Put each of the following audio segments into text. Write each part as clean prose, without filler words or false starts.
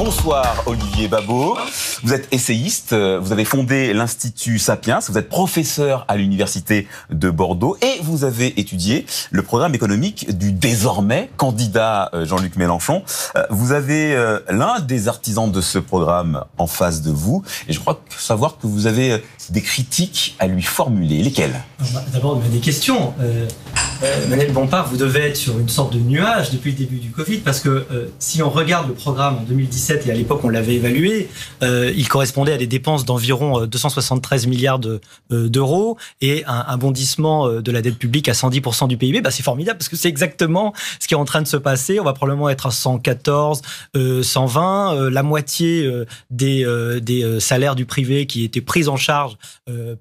Bonsoir Olivier Babot, vous êtes essayiste, vous avez fondé l'Institut Sapiens, vous êtes professeur à l'Université de Bordeaux et vous avez étudié le programme économique du désormais candidat Jean-Luc Mélenchon. Vous avez l'un des artisans de ce programme en face de vous et je crois savoir que vous avez des critiques à lui formuler. Lesquelles ? D'abord, des questions. Manuel Bompard, vous devez être sur une sorte de nuage depuis le début du Covid parce que si on regarde le programme en 2017 et à l'époque on l'avait évalué, il correspondait à des dépenses d'environ 273 milliards d'euros et un bondissement de la dette publique à 110% du PIB. C'est formidable parce que c'est exactement ce qui est en train de se passer. On va probablement être à 114, 120, la moitié des salaires du privé qui étaient pris en charge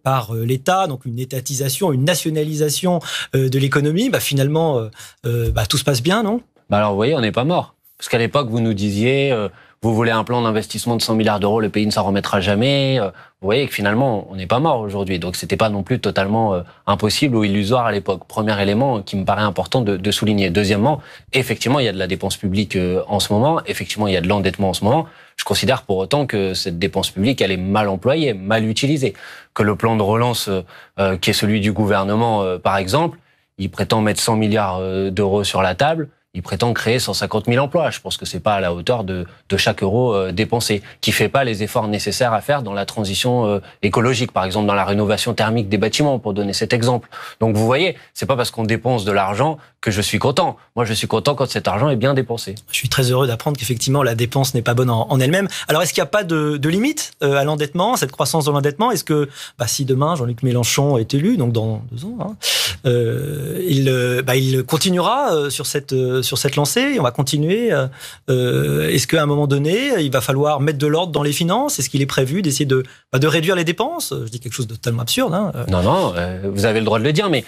par l'État, donc une étatisation, une nationalisation de l'économie. Finalement, tout se passe bien, non ? Alors, vous voyez, on n'est pas mort. Parce qu'à l'époque, vous nous disiez, vous voulez un plan d'investissement de 100 milliards d'euros, le pays ne s'en remettra jamais. Vous voyez que finalement, on n'est pas mort aujourd'hui. Donc, c'était pas non plus totalement impossible ou illusoire à l'époque. Premier élément qui me paraît important de souligner. Deuxièmement, effectivement, il y a de la dépense publique en ce moment. Effectivement, il y a de l'endettement en ce moment. Je considère pour autant que cette dépense publique, elle est mal employée, mal utilisée. Que le plan de relance, qui est celui du gouvernement, par exemple, il prétend mettre 100 milliards d'euros sur la table. Il prétend créer 150 000 emplois. Je pense que c'est pas à la hauteur de chaque euro dépensé, qui fait pas les efforts nécessaires à faire dans la transition écologique, par exemple dans la rénovation thermique des bâtiments, pour donner cet exemple. Donc vous voyez, c'est pas parce qu'on dépense de l'argent que je suis content. Moi, je suis content quand cet argent est bien dépensé. Je suis très heureux d'apprendre qu'effectivement la dépense n'est pas bonne en elle-même. Alors est-ce qu'il n'y a pas de limite à l'endettement, cette croissance de l'endettement ? Est-ce que si demain Jean-Luc Mélenchon est élu, donc dans 2 ans, il continuera sur cette lancée, on va continuer. Est-ce qu'à un moment donné, il va falloir mettre de l'ordre dans les finances ? Est-ce qu'il est prévu d'essayer de réduire les dépenses ? Je dis quelque chose de tellement absurde. Non, vous avez le droit de le dire, mais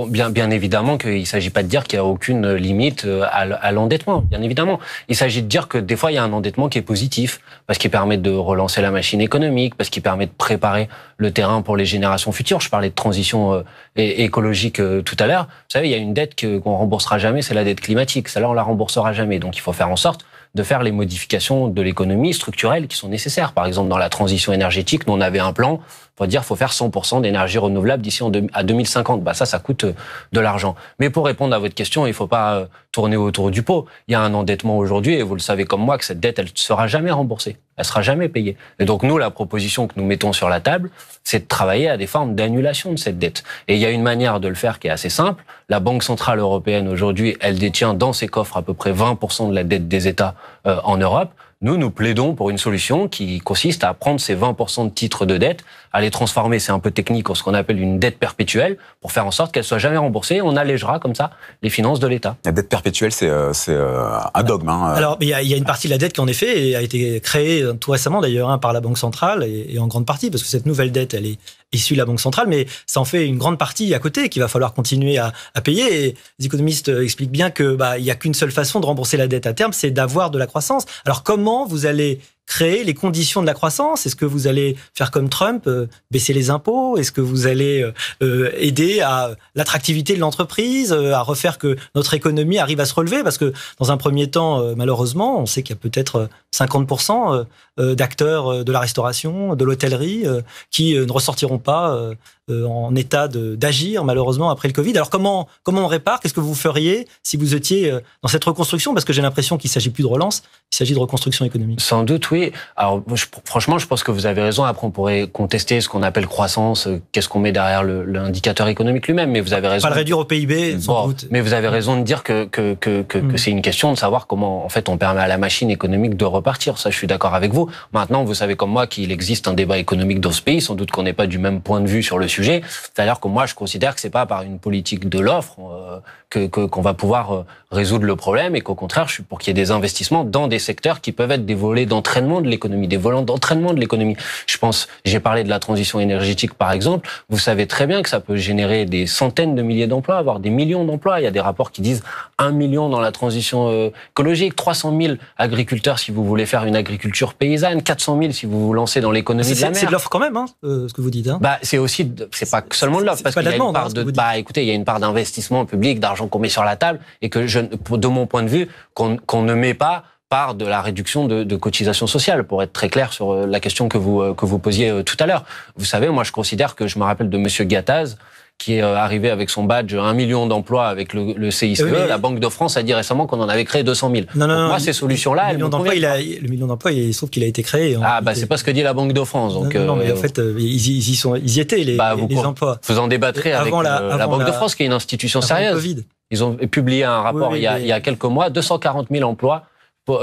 bien évidemment qu'il ne s'agit pas de dire qu'il n'y a aucune limite à l'endettement. Bien évidemment, il s'agit de dire que des fois, il y a un endettement qui est positif, parce qu'il permet de relancer la machine économique, parce qu'il permet de préparer le terrain pour les générations futures. Je parlais de transition écologique tout à l'heure. Vous savez, il y a une dette qu'on remboursera jamais, c'est la dette climatique. Celle-là, on la remboursera jamais. Donc, il faut faire en sorte de faire les modifications de l'économie structurelle qui sont nécessaires. Par exemple, dans la transition énergétique, nous, on avait un plan pour dire qu'il faut faire 100% d'énergie renouvelable d'ici à 2050. Ça coûte de l'argent. Mais pour répondre à votre question, il ne faut pas tourner autour du pot. Il y a un endettement aujourd'hui, et vous le savez comme moi, que cette dette, elle ne sera jamais remboursée. Elle sera jamais payée. Et donc, nous, la proposition que nous mettons sur la table, c'est de travailler à des formes d'annulation de cette dette. Et il y a une manière de le faire qui est assez simple. La Banque Centrale Européenne, aujourd'hui, elle détient dans ses coffres à peu près 20% de la dette des États en Europe. Nous plaidons pour une solution qui consiste à prendre ces 20% de titres de dette, à les transformer, c'est un peu technique, en ce qu'on appelle une dette perpétuelle, pour faire en sorte qu'elle soit jamais remboursée. On allégera comme ça les finances de l'État. La dette perpétuelle, c'est un dogme. Alors, il y a une partie de la dette qui, en effet, a été créée tout récemment, d'ailleurs, par la Banque Centrale, et en grande partie, parce que cette nouvelle dette, elle est issue de la Banque Centrale, mais ça en fait une grande partie à côté qu'il va falloir continuer à payer. Et les économistes expliquent bien que il y a qu'une seule façon de rembourser la dette à terme, c'est d'avoir de la croissance. Alors comment vous allez créer les conditions de la croissance ? Est-ce que vous allez faire comme Trump, baisser les impôts ? Est-ce que vous allez aider à l'attractivité de l'entreprise, à refaire que notre économie arrive à se relever ? Parce que dans un premier temps, malheureusement, on sait qu'il y a peut-être 50% d'acteurs de la restauration, de l'hôtellerie, qui ne ressortiront pas en état d'agir, malheureusement, après le Covid. Alors comment on répare ? Qu'est-ce que vous feriez si vous étiez dans cette reconstruction ? Parce que j'ai l'impression qu'il ne s'agit plus de relance, il s'agit de reconstruction économique. Sans doute, oui. Alors, franchement, je pense que vous avez raison. Après, on pourrait contester ce qu'on appelle croissance, qu'est-ce qu'on met derrière l'indicateur économique lui-même, mais vous avez raison. Pas le réduire au PIB, sans doute. Mais vous avez raison de dire que c'est une question de savoir comment, en fait, on permet à la machine économique de repartir. Ça, je suis d'accord avec vous. Maintenant, vous savez comme moi qu'il existe un débat économique dans ce pays. Sans doute qu'on n'est pas du même point de vue sur le sujet. C'est-à-dire que moi, je considère que c'est pas par une politique de l'offre qu'on va pouvoir résoudre le problème, et qu'au contraire, je suis pour qu'il y ait des investissements dans des secteurs qui peuvent être des volets d'entraînement de l'économie, des volants d'entraînement de l'économie. J'ai parlé de la transition énergétique, par exemple. Vous savez très bien que ça peut générer des centaines de milliers d'emplois, voire des millions d'emplois. Il y a des rapports qui disent 1 million dans la transition écologique, 300 000 agriculteurs si vous voulez faire une agriculture paysanne, 400 000 si vous vous lancez dans l'économie de la mer. C'est de l'offre quand même, ce que vous dites. C'est aussi, c'est pas seulement de l'offre, parce qu'il y a une part écoutez, il y a une part d'investissement public, d'argent qu'on met sur la table, et que de mon point de vue, qu'on ne met pas par de la réduction de cotisations sociales, pour être très clair sur la question que vous posiez tout à l'heure. Vous savez, moi, je considère que je me rappelle de Monsieur Gattaz, qui est arrivé avec son badge 1 million d'emplois avec le CICE. Oui, la Banque de France a dit récemment qu'on en avait créé 200 000. Non, moi, ces solutions-là, le million d'emplois, il se trouve qu'il a été créé. C'est pas ce que dit la Banque de France. Donc, non, mais en fait, ils y étaient, les emplois. Vous en débattrez avec la Banque de France, qui est une institution sérieuse. Ils ont publié un rapport il y a quelques mois, 240 000 emplois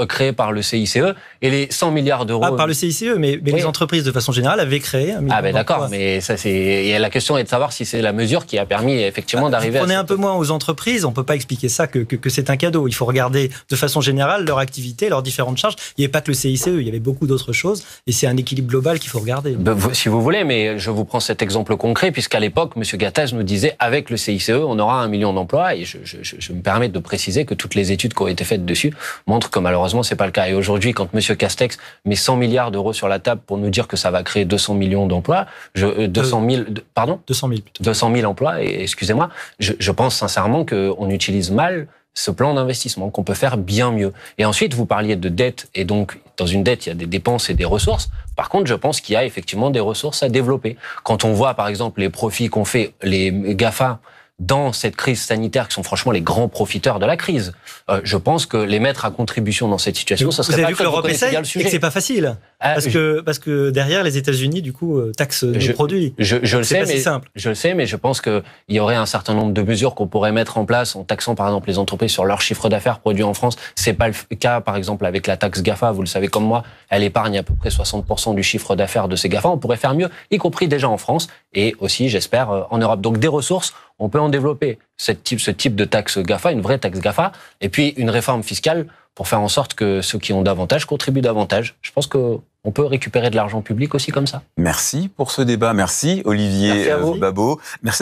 créés par le CICE, et les 100 milliards d'euros... par le CICE, mais les entreprises, de façon générale, avaient créé un million d'emplois. D'accord, mais ça, et la question est de savoir si c'est la mesure qui a permis, effectivement, d'arriver à... On est un peu moins aux entreprises, on peut pas expliquer ça que c'est un cadeau. Il faut regarder, de façon générale, leur activité, leurs différentes charges. Il n'y avait pas que le CICE, il y avait beaucoup d'autres choses, et c'est un équilibre global qu'il faut regarder. Si vous voulez, mais je vous prends cet exemple concret, puisqu'à l'époque, M. Gattaz nous disait, avec le CICE, on aura 1 million d'emplois, et je me permets de préciser que toutes les études qui ont été faites dessus montrent que malheureusement, c'est pas le cas. Et aujourd'hui, quand M. Castex met 100 milliards d'euros sur la table pour nous dire que ça va créer 200 millions d'emplois, 200 000 emplois, excusez-moi, je pense sincèrement qu'on utilise mal ce plan d'investissement, qu'on peut faire bien mieux. Et ensuite, vous parliez de dette, et donc, dans une dette, il y a des dépenses et des ressources. Par contre, je pense qu'il y a effectivement des ressources à développer. Quand on voit, par exemple, les profits qu'ont fait les GAFA dans cette crise sanitaire, qui sont franchement les grands profiteurs de la crise, je pense que les mettre à contribution dans cette situation, ça serait pas... Vous avez vu que l'Europe essaye et que c'est pas facile, parce que derrière, les États-Unis, du coup, taxent nos produits. Je le sais, mais simple. Je le sais, mais je pense qu'il y aurait un certain nombre de mesures qu'on pourrait mettre en place en taxant, par exemple, les entreprises sur leur chiffre d'affaires produit en France. C'est pas le cas, par exemple, avec la taxe GAFA. Vous le savez comme moi, elle épargne à peu près 60% du chiffre d'affaires de ces GAFA. On pourrait faire mieux, y compris déjà en France et aussi, j'espère, en Europe. Donc, des ressources, on peut en développer ce type de taxe GAFA, une vraie taxe GAFA, et puis une réforme fiscale pour faire en sorte que ceux qui ont davantage contribuent davantage. Je pense qu'on peut récupérer de l'argent public aussi comme ça. Merci pour ce débat. Merci Olivier Babot. Merci.